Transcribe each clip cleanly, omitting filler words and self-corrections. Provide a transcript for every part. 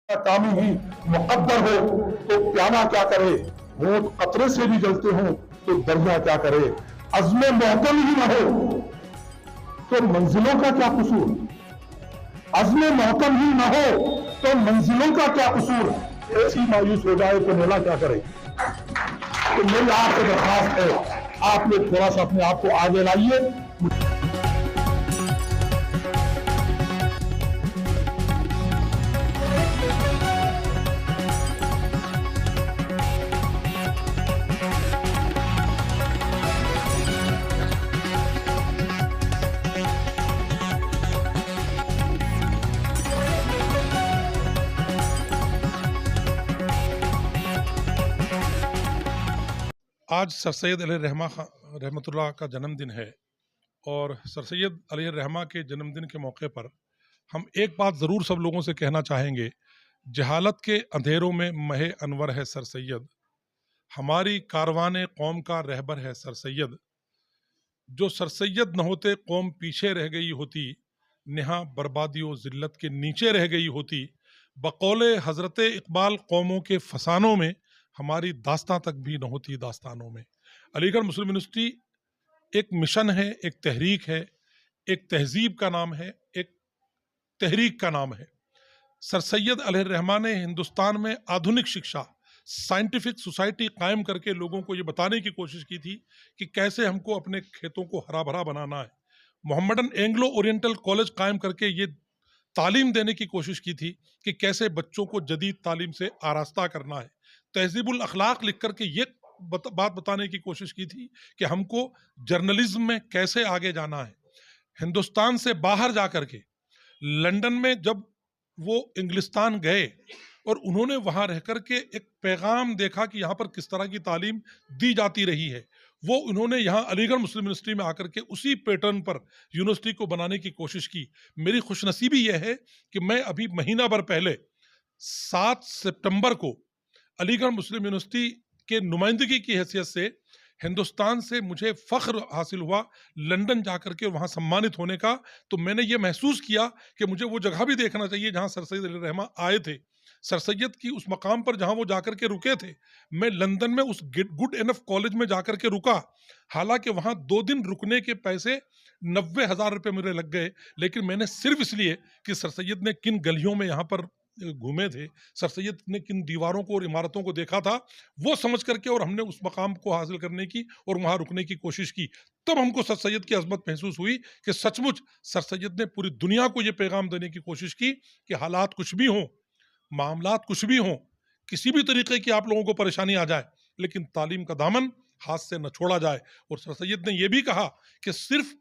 कामी ही मुकद्दर हो तो प्याला क्या करे, होंठ कतरे से भी जलते हो तो दरिया क्या करे, अज़्म मोहकम ही न हो तो मंजिलों का क्या कसूर, अज़्म मोहकम ही न हो तो मंजिलों का क्या कसूर, ऐसी मायूस हो जाए तो मौला क्या करे। तो मेरी आपसे दरख्वास्त है, आप लोग थोड़ा सा अपने आप को आगे लाइए। आज सर सैयद अली रहमा रहमतुल्लाह का जन्मदिन है और सर सैयद अली रहमा के जन्मदिन के मौके पर हम एक बात ज़रूर सब लोगों से कहना चाहेंगे। जहालत के अंधेरों में महे अनवर है सर सैयद, हमारी कारवाने कौम का रहबर है सर सैयद। जो सर सैयद न होते कौम पीछे रह गई होती, नेहा बर्बादी व ज़िल्लत के नीचे रह गई होती। बकौले हज़रत इकबाल कौमों के फसानों में हमारी दास्तां तक भी न होती दास्तानों में। अलीगढ़ मुस्लिम यूनिवर्सिटी एक मिशन है, एक तहरीक है, एक तहजीब का नाम है, एक तहरीक का नाम है। सर सैयद अली रहमान ने हिंदुस्तान में आधुनिक शिक्षा, साइंटिफिक सोसाइटी कायम करके लोगों को ये बताने की कोशिश की थी कि कैसे हमको अपने खेतों को हरा भरा बनाना है। मोहम्मदन एंग्लो ओरिएंटल कॉलेज कायम करके ये तालीम देने की कोशिश की थी कि कैसे बच्चों को जदीद तालीम से आरास्ता करना है। तहजीबुल अखलाक लिख करके ये बात बताने की कोशिश की थी कि हमको जर्नलिज्म में कैसे आगे जाना है। हिंदुस्तान से बाहर जा करके लंदन में जब वो इंग्लिस्तान गए और उन्होंने वहां रह करके एक पैगाम देखा कि यहाँ पर किस तरह की तालीम दी जाती रही है, वो उन्होंने यहाँ अलीगढ़ मुस्लिम यूनिवर्सिटी में आकर के उसी पैटर्न पर यूनिवर्सिटी को बनाने की कोशिश की। मेरी खुशनसीबी यह है कि मैं अभी महीना भर पहले 7 सितंबर को अलीगढ़ मुस्लिम यूनिवर्सिटी के नुमाइंदगी की हैसियत से हिंदुस्तान से मुझे फ़ख्र हासिल हुआ लंदन जाकर के वहाँ सम्मानित होने का। तो मैंने ये महसूस किया कि मुझे वो जगह भी देखना चाहिए जहाँ सर सैयद अली रहमा आए थे। सर सैयद की उस मकाम पर जहाँ वो जाकर के रुके थे, मैं लंदन में उस गुड इनफ कॉलेज में जाकर के रुका। हालांकि वहाँ 2 दिन रुकने के पैसे 90,000 रुपये मेरे लग गए, लेकिन मैंने सिर्फ इसलिए कि सर सैयद ने किन गलियों में यहाँ पर घूमे थे, सर सैयद ने किन दीवारों को और इमारतों को देखा था, वो समझ करके और हमने उस मकाम को हासिल करने की और वहाँ रुकने की कोशिश की। तब हमको सर सैयद की अजमत महसूस हुई कि सचमुच सर सैयद ने पूरी दुनिया को ये पैगाम देने की कोशिश की कि हालात कुछ भी हों, मामलात कुछ भी हों, किसी भी तरीके की आप लोगों को परेशानी आ जाए, लेकिन तालीम का दामन हाथ से न छोड़ा जाए। और सर सैयद ने यह भी कहा कि सिर्फ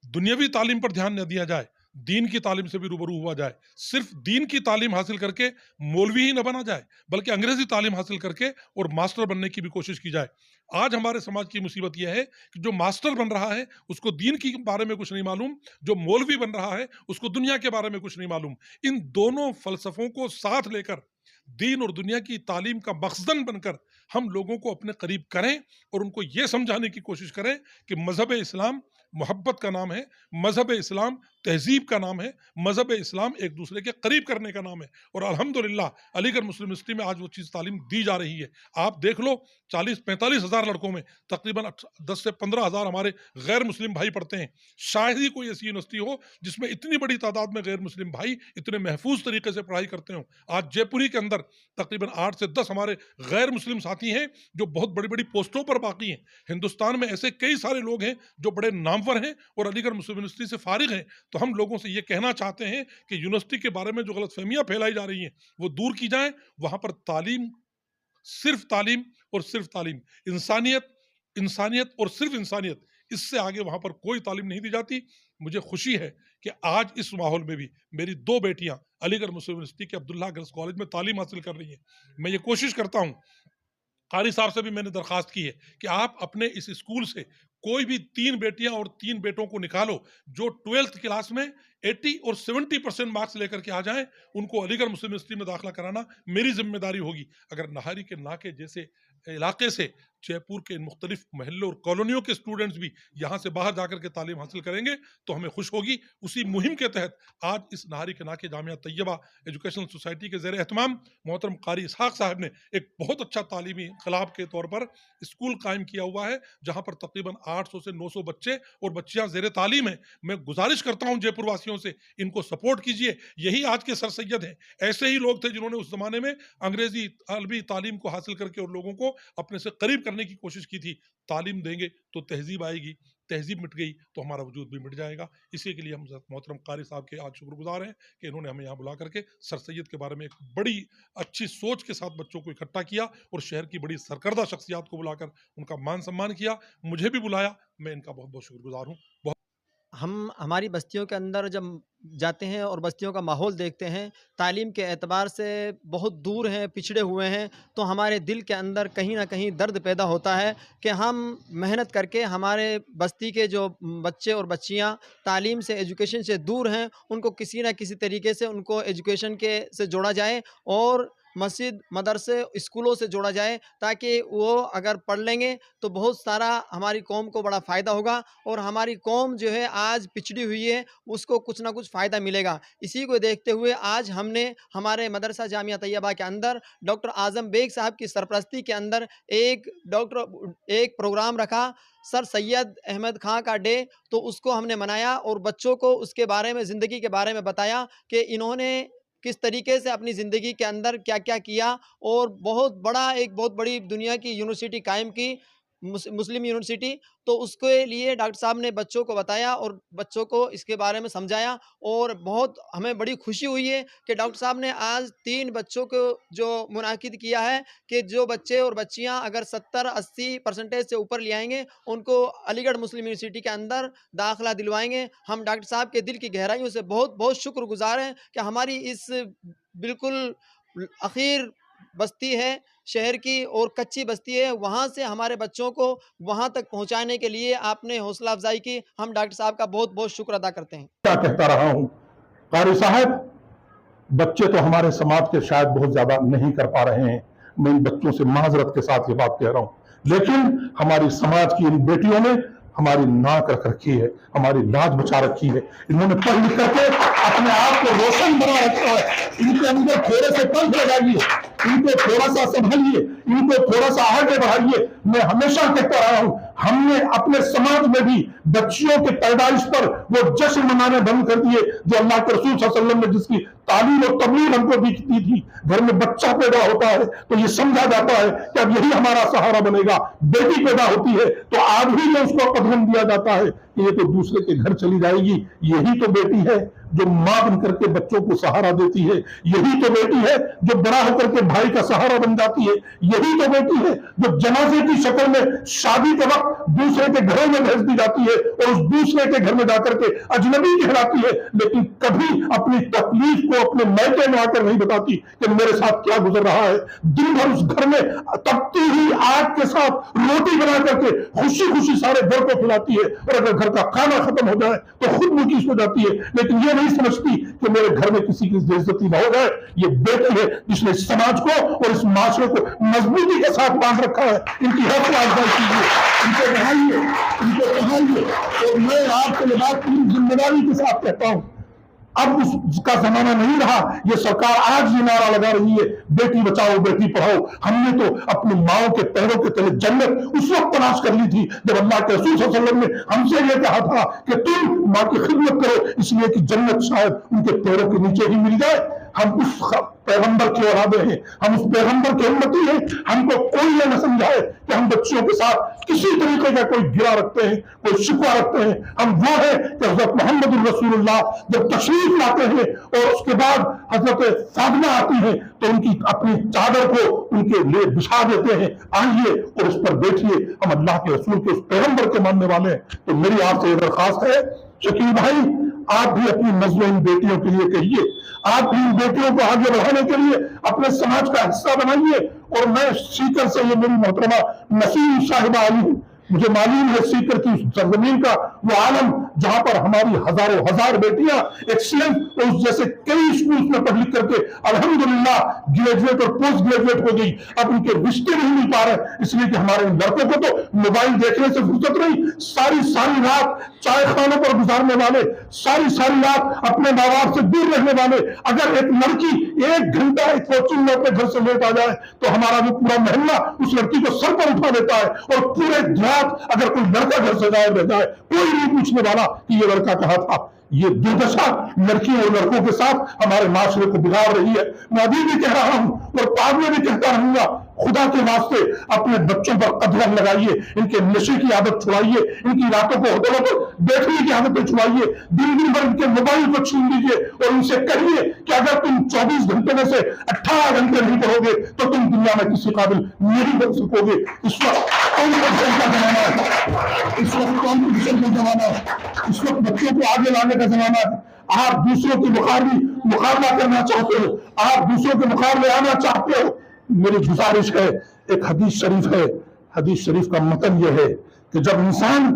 दुनियावी तालीम पर ध्यान न दिया जाए, दीन की तालीम से भी रूबरू हुआ जाए। सिर्फ दीन की तालीम हासिल करके मौलवी ही न बना जाए, बल्कि अंग्रेजी तालीम हासिल करके और मास्टर बनने की भी कोशिश की जाए। आज हमारे समाज की मुसीबत यह है कि जो मास्टर बन रहा है उसको दीन के बारे में कुछ नहीं मालूम, जो मौलवी बन रहा है उसको दुनिया के बारे में कुछ नहीं मालूम। इन दोनों फलसफों को साथ लेकर दीन और दुनिया की तालीम का मखज़न बनकर हम लोगों को अपने करीब करें और उनको ये समझाने की कोशिश करें कि मज़हब इस्लाम मोहब्बत का नाम है, मज़हब इस्लाम तहजीब का नाम है, मज़हब इस्लाम एक दूसरे के करीब करने का नाम है। और अल्हम्दुलिल्लाह अलीगढ़ मुस्लिम यूनिवर्सिटी में आज वो चीज़ तालीम दी जा रही है। आप देख लो 40-45 हज़ार लड़कों में तकरीबन 10 से 15 हज़ार हमारे गैर मुस्लिम भाई पढ़ते हैं। शायद ही कोई ऐसी यूनिवर्सिटी हो जिसमें इतनी बड़ी तादाद में गैर मुस्लिम भाई इतने महफूज तरीके से पढ़ाई करते हों। आज जयपुरी के अंदर तकरीबन 8 से 10 हमारे गैर मुस्लिम साथी हैं जो बहुत बड़ी बड़ी पोस्टों पर बाकी हैं। हिंदुस्तान में ऐसे कई सारे लोग हैं जो बड़े नामवर हैं और अलीगढ़ मुस्लिम यूनिवर्सिटी से फारिग हैं। तो हम लोगों से ये कहना चाहते हैं कि यूनिवर्सिटी के बारे में जो गलतफहमियां फैलाई जा रही हैं वो दूर की जाएं। वहां पर तालीम, सिर्फ तालीम और सिर्फ तालीम, इंसानियत, इंसानियत और सिर्फ इंसानियत, इससे आगे वहां पर कोई तालीम नहीं दी जाती। मुझे खुशी है कि आज इस माहौल में भी मेरी 2 बेटियां अलीगढ़ मुस्लिम यूनिवर्सिटी के अब्दुल्ला गर्ल्स कॉलेज में तालीम हासिल कर रही हैं। मैं ये कोशिश करता हूं, कारी साहब से भी मैंने दरखास्त की है कि आप अपने इस स्कूल से कोई भी 3 बेटियां और 3 बेटों को निकालो जो 12th क्लास में 80 और 70% मार्क्स लेकर के आ जाएं, उनको अलीगढ़ मुस्लिम यूनिवर्सिटी में दाखिला कराना मेरी जिम्मेदारी होगी। अगर नाहरी के नाके जैसे इलाके से जयपुर के मुख्तलिफ महल्लों और कॉलोनियों के स्टूडेंट्स भी यहाँ से बाहर जाकर के तालीम हासिल करेंगे तो हमें खुश होगी। उसी मुहिम के तहत आज इस नाहरी के नाके जामिया तैयबा एजुकेशनल सोसाइटी के ज़ेर एहतमाम मोहतरम कारी इसहाक साहब ने एक बहुत अच्छा तालीमी इनकलाब के तौर पर स्कूल कायम किया हुआ है, जहाँ पर तकरीबन 800 से 900 बच्चे और बच्चियाँ ज़ेर तालीम हैं। मैं गुजारिश करता हूँ जयपुर वासियों से, इनको सपोर्ट कीजिए। यही आज के सर सैयद हैं। ऐसे ही लोग थे जिन्होंने उस जमाने में अंग्रेजी अरबी तालीम को हासिल करके और लोगों को अपने से करीब करने की कोशिश की थी। तालीम देंगे तो तहजीब आएगी, तहजीब मिट गई तो हमारा वजूद भी मिट जाएगा। इसी के लिए हम मोहतरम कारी साहब के आज शुक्रगुजार हैं कि इन्होंने हमें यहाँ बुला करके सर सैयद के बारे में एक बड़ी अच्छी सोच के साथ बच्चों को इकट्ठा किया और शहर की बड़ी सरकर्दा शख्सियात को बुलाकर उनका मान सम्मान किया। मुझे भी बुलाया, मैं इनका बहुत बहुत शुक्रगुजार हूँ। हम हमारी बस्तियों के अंदर जब जाते हैं और बस्तियों का माहौल देखते हैं, तालीम के एतबार से बहुत दूर हैं, पिछड़े हुए हैं, तो हमारे दिल के अंदर कहीं ना कहीं दर्द पैदा होता है कि हम मेहनत करके हमारे बस्ती के जो बच्चे और बच्चियां तालीम से, एजुकेशन से दूर हैं, उनको किसी न किसी तरीके से उनको एजुकेशन के से जोड़ा जाए और मस्जिद, मदरसे, स्कूलों से जोड़ा जाए, ताकि वो अगर पढ़ लेंगे तो बहुत सारा हमारी कौम को बड़ा फ़ायदा होगा और हमारी कौम जो है आज पिछड़ी हुई है उसको कुछ ना कुछ फ़ायदा मिलेगा। इसी को देखते हुए आज हमने हमारे मदरसा जामिया तैयबा के अंदर डॉक्टर आज़म बेग साहब की सरपरस्ती के अंदर एक प्रोग्राम रखा, सर सैयद अहमद खां का डे। तो उसको हमने मनाया और बच्चों को उसके बारे में, ज़िंदगी के बारे में बताया कि इन्होंने किस तरीके से अपनी ज़िंदगी के अंदर क्या क्या किया और बहुत बड़ी दुनिया की यूनिवर्सिटी कायम की, मुस्लिम यूनिवर्सिटी। तो उसके लिए डॉक्टर साहब ने बच्चों को बताया और बच्चों को इसके बारे में समझाया और बहुत हमें बड़ी खुशी हुई है कि डॉक्टर साहब ने आज 3 बच्चों को जो मुनाकिद किया है कि जो बच्चे और बच्चियां अगर 70-80% से ऊपर ले आएंगे उनको अलीगढ़ मुस्लिम यूनिवर्सिटी के अंदर दाखिला दिलवाएंगे। हम डॉक्टर साहब के दिल की गहराइयों से बहुत बहुत शुक्रगुजार हैं कि हमारी इस बिल्कुल आखिर बस्ती है शहर की और कच्ची बस्ती है, वहाँ से हमारे बच्चों को वहाँ तक पहुँचाने के लिए आपने हौसला अफजाई की। हम डॉक्टर साहब का बहुत बहुत शुक्र अदा करते हैं। क्या कहता रहा हूँ कारी साहब, बच्चे तो हमारे समाज के शायद बहुत ज्यादा नहीं कर पा रहे हैं, मैं इन बच्चों से माजरत के साथ ये बात कह रहा हूँ, लेकिन हमारी समाज की इन बेटियों ने हमारी नाक रख रखी है, हमारी लाज बचा रखी है। इन्होंने पढ़ लिख करके अपने आप को रोशन बना रखा है। इनके अंदर थोड़े से पंख लगाइए, इनको थोड़ा सा संभालिए, इनको थोड़ा सा आगे बढ़ाइए। मैं हमेशा कहता रहा हूं, हमने अपने समाज में भी बच्चियों के पैदाइश पर वो जश्न मनाने बंद कर दिए जो अल्लाह के रसूल सल्लल्लाहु अलैहि वसल्लम ने जिसकी तालीम और तबलीग हमको दी थी। घर में बच्चा पैदा होता है तो ये समझा जाता है कि अब यही हमारा सहारा बनेगा। बेटी पैदा होती है तो आज ही में उसको पदम दिया जाता है कि ये तो दूसरे के घर चली जाएगी। यही तो बेटी है जो मां बन करके बच्चों को सहारा देती है, यही तो बेटी है जो बड़ा होकर के भाई का सहारा बन जाती है, यही तो बेटी है जो जनाजे की शक्ल में शादी के वक्त दूसरे के घरों में भेज दी जाती है और उस दूसरे के घर में जाकर के अजनबी कहलाती है, लेकिन कभी अपनी तकलीफ को अपने मैके में आकर नहीं बताती कि मेरे साथ क्या गुजर रहा है। दिन भर उस घर में तपती हुई आग के साथ रोटी बना करके खुशी खुशी सारे घर को खिलाती है और अगर घर का खाना खत्म हो जाए तो खुद मुकीश हो जाती है, लेकिन ये नहीं समझती कि मेरे घर में किसी की बेइज्जती न हो जाए। ये बेटी है जिसने इस समाज को और इस माशरे को मजबूती के साथ बांध रखा है। इनकी हौसला अफजाई कीजिए, इनको बढ़ाइए, इनको बढ़ाइए। और मैं आपसे ये बात पूरी जिम्मेदारी के साथ कहता हूं, अब उसका जमाना नहीं रहा। ये सरकार आज ये नारा लगा रही है बेटी बचाओ बेटी पढ़ाओ। हमने तो अपनी माओ के पैरों के तले जन्नत उस वक्त तलाश कर ली थी जब अल्लाह के रसूल सल्लल्लाहु अलैहि वसल्लम ने हमसे ये कहा था कि तुम माँ की खिदमत करो, इसलिए कि जन्नत शायद उनके पैरों के नीचे ही मिल जाए। हम उस पैगंबर के औलादे हैं, हम उस पैगंबर के उम्मती हैं। हमको कोई ये न समझाए कि हम बच्चियों के साथ किसी तरीके का कोई गिरा रखते हैं, कोई शिकवा रखते हैं। हम वो है कि हजरत मोहम्मद रसूलुल्लाह जब तशरीफ लाते हैं और उसके बाद हजरत फातिमा आती हैं तो उनकी अपनी चादर को उनके लिए बिछा देते हैं, आइए और उस पर बैठिए। हम अल्लाह के रसूल के उस पैगंबर के मानने वाले हैं। तो मेरी आपसे ये दरखास्त है शकील भाई, आप भी अपनी नस्ल इन बेटियों के लिए कहिए, आप भी इन बेटियों को आगे बढ़ाने के लिए अपने समाज का हिस्सा बनाइए। और मैं सीकर से, ये मेरी मोहतरमा नसीम साहिबा आई हूँ, मुझे मालूम है सीकर की सरजमीन का वो आलम جہاں پر ہماری ہزاروں ہزار بیٹیاں ایکسلنٹ اور اس جیسے کئی اسکولز میں پڑھ لکھ کر کے الحمدللہ گریجویٹ اور پوسٹ گریجویٹ ہو گئی، اب ان کے رشتے نہیں مل پا رہے، اس لیے کہ ہمارے لڑکوں کو تو موبائل دیکھنے سے فرصت نہیں، ساری رات چائے خانوں پر گزارنے والے، ساری رات اپنے ماں باپ سے دور رہنے والے، اگر ایک لڑکی 1 گھنٹہ ایک کوچنگ میں اپنے گھر سے لیٹ آ جائے تو ہمارا وہ پورا محلہ اس لڑکی کو سر پر اٹھا لیتا ہے، اور پورے رات اگر کوئی لڑکا گھر سے غائب رہ جائے کوئی نہیں پوچھنے والا کہ یہ لڑکا کہاں تھا۔ یہ دوردشا لڑکیوں اور لڑکوں کے ساتھ ہمارے معاشرے کو بگاڑ رہی ہے۔ میں ابھی بھی کہہ رہا ہوں اور بعد میں بھی کہتا رہوں گا، خدا کے واسطے اپنے بچوں پر قدغن لگائیے، ان کے نشے کی عادت چھڑائیے، ان کی راتوں کو ہوٹلوں پر بیٹھنے کی عادتیں چھڑائیے، دن بھر ان کے موبائل کو چھین لیجیے اور ان سے کہیے کہ اگر تم 24 گھنٹے میں سے 18 گھنٹے نہیں پڑھو گے تو تم دنیا میں کسی قابل نہیں بن سکو گے۔ اس وقت کمپٹیشن کا زمانہ ہے، اس وقت کمپٹیشن کا زمانہ ہے، اس وقت بچوں کو آگے لانے کا زمانہ ہے۔ آپ دوسروں کی مقابلہ کرنا چاہتے ہو، آپ دوسروں کے مقابلے آنا چاہتے ہو، میری گزارش ہے، ایک حدیث شریف ہے، حدیث شریف کا متن یہ ہے کہ جب انسان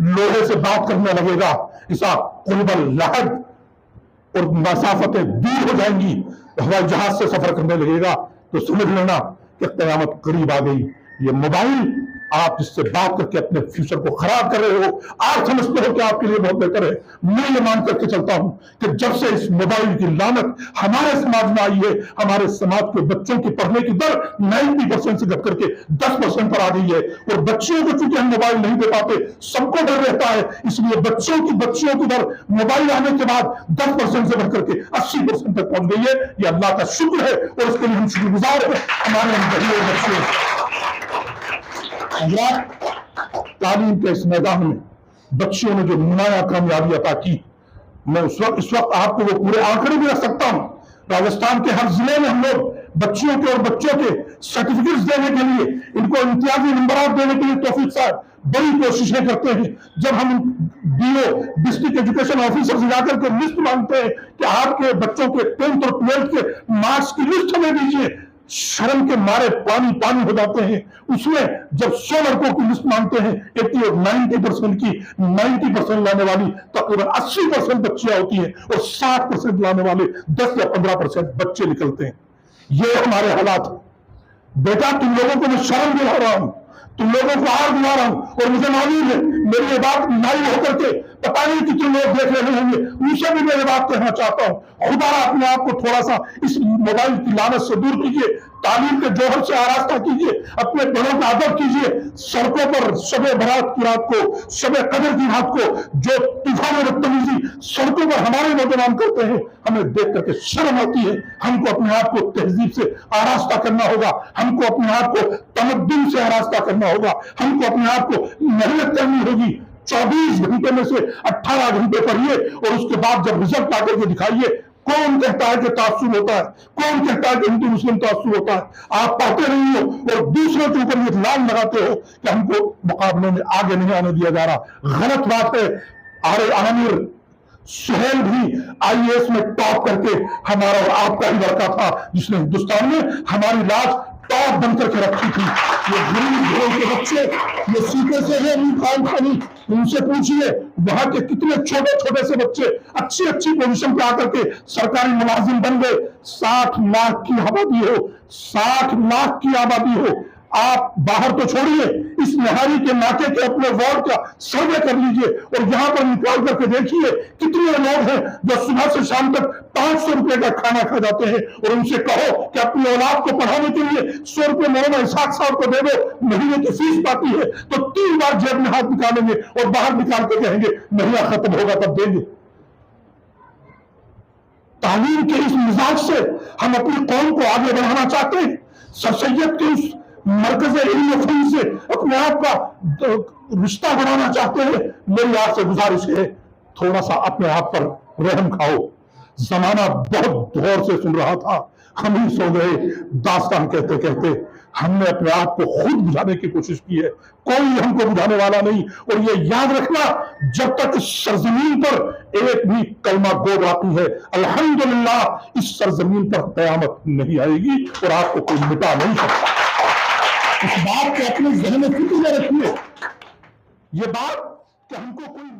لوہے سے بات کرنے لگے گا، ایسا قرب اللحد اور مسافتیں دور ہو جائیں گی، ہوائی جہاز سے سفر کرنے لگے گا، تو سمجھ لینا کہ قیامت قریب آ گئی۔ یہ موبائل آپ جس سے بات کر کے اپنے فیوچر کو خراب کر رہے ہو، آپ سمجھتے ہو کہ آپ کے لیے بہت بہتر ہے، میں یہ مان کر کے چلتا ہوں کہ جب سے اس موبائل کی لعنت ہمارے سماج میں آئی ہے، ہمارے سماج کے بچوں کی پڑھنے کی در 90% سے گھٹ کر کے 10% پر آ گئی ہے، اور بچوں کو چونکہ ہم موبائل نہیں دے پاتے، سب کو ڈر رہتا ہے، اس لیے بچوں کی در موبائل آنے کے بعد 10% سے بڑھ کر کے 80% تک پہنچ گئی ہے۔ یہ اللہ کا شکر ہے اور اس کے لیے ہم شکر گزار ہیں ہمارے بچے۔ حضرات، تعلیم کے اس میدان میں بچیوں نے جو نمایاں کامیابی عطا کی، میں اس وقت آپ کو وہ پورے آنکڑے بھی رکھ سکتا ہوں۔ راجستھان کے ہر ضلع میں ہم لوگ بچیوں کے اور بچوں کے سرٹیفکیٹس دینے کے لیے، ان کو امتیازی نمبرات دینے کے لیے توفیق صاحب بڑی کوششیں کرتے ہیں۔ جب ہم DO ڈسٹرکٹ ایجوکیشن آفیسر سے جا کر کے لسٹ مانگتے ہیں کہ آپ کے بچوں کے 10th اور 12th کے مارکس کی لسٹ ہمیں دیجیے، شرم کے مارے پانی ہو جاتے ہیں۔ اس میں جب 100 لڑکوں کی لسٹ مانگتے ہیں 80 اور 90% کی 90% لانے والی تقریباً 80% بچیاں ہوتی ہیں، اور 60% لانے والے 10 یا 15% بچے نکلتے ہیں۔ یہ ہمارے حالات۔ بیٹا تم لوگوں کو میں شرم دلا رہا ہوں، تم لوگوں کو آر دلا رہا ہوں، اور مجھے معلوم ہے میری یہ بات نائب ہو کر کے پتہ نہیں کتنے لوگ دیکھ رہے ہوں گے، ان سے بھی میں یہ بات کہنا چاہتا ہوں، خدا اپنے آپ کو تھوڑا سا اس موبائل کی لعنت سے دور کیجیے، تعلیم کے جوہر سے آراستہ کیجیے، اپنے بڑوں کا ادب کیجیے۔ سڑکوں پر شب برات کی رات کو، شب قدر کی رات کو جو طوفان بدتمیزی سڑکوں پر ہمارے نوجوان کرتے ہیں، ہمیں دیکھ کر کے شرم آتی ہے۔ ہم کو اپنے آپ کو تہذیب سے آراستہ کرنا ہوگا، ہم کو اپنے آپ کو تمدن سے آراستہ کرنا ہوگا، ہم کو اپنے آپ کو محنت کرنی ہوگی۔ 24 گھنٹے میں سے 18 گھنٹے پڑھیے اور اس کے بعد جب رزلٹ آ کر کے دکھائیے۔ کون کہتا ہے کہ تعصب ہوتا ہے؟ کون کہتا ہے کہ ہندو مسلم تعصب ہوتا ہے؟ آپ پڑھتے نہیں ہو اور دوسروں کے اوپر یہ لام لگاتے ہو کہ ہم کو مقابلوں میں آگے نہیں آنے دیا جا رہا۔ غلط بات ہے۔ عامر سہیل بھی IAS میں ٹاپ کر کے ہمارا اور آپ کا ہی لڑکا تھا جس نے ہندوستان میں ہماری لاج ٹاپ بن کر کے رکھی تھی۔ یہ غریب گھروں کے بچے، یہ سیتے سے ہیں خان خانی، ان سے پوچھئے وہاں کے کتنے چھوٹے چھوٹے سے بچے اچھی پوزیشن پہ آ کر کے سرکاری ملازم بن گئے۔ 60 لاکھ کی آبادی ہو، 60 لاکھ کی آبادی ہو، آپ باہر تو چھوڑیے، اس نہاری کے ناکے کے اپنے وارڈ کا سروے کر لیجئے اور یہاں پر نکال کر کے دیکھیے کتنے لوگ ہیں جو صبح سے شام تک 500 روپے کا کھانا کھا جاتے ہیں، اور ان سے کہو کہ اپنی اولاد کو پڑھانے کے لیے 100 روپے مولانا اسحاق صاحب کو دے دو، مہینے کی فیس پاتی ہے تو 3 بار جیب میں ہاتھ نکالیں گے اور باہر نکال کے کہیں گے مہینہ ختم ہوگا تب دیں گے۔ تعلیم کے اس مزاج سے ہم اپنی قوم کو آگے بڑھانا چاہتے ہیں، سر سید کے اس مرکز علم و فن سے اپنے آپ کا رشتہ بنانا چاہتے ہیں۔ میری آپ سے گزارش ہے تھوڑا سا اپنے آپ پر رحم کھاؤ۔ زمانہ بہت دور سے سن رہا تھا، ہم ہی سو گئے داستان کہتے کہتے۔ ہم نے اپنے آپ کو خود بجھانے کی کوشش کی ہے، کوئی ہم کو بجھانے والا نہیں۔ اور یہ یاد رکھنا جب تک اس سرزمین پر ایک بھی کلمہ گو باقی ہے، الحمدللہ اس سرزمین پر قیامت نہیں آئے گی اور آپ کو کوئی مٹا نہیں سکتا۔ اس بات کو اپنے ذہن میں فکر میں رکھیے، یہ بات کہ ہم کو کوئی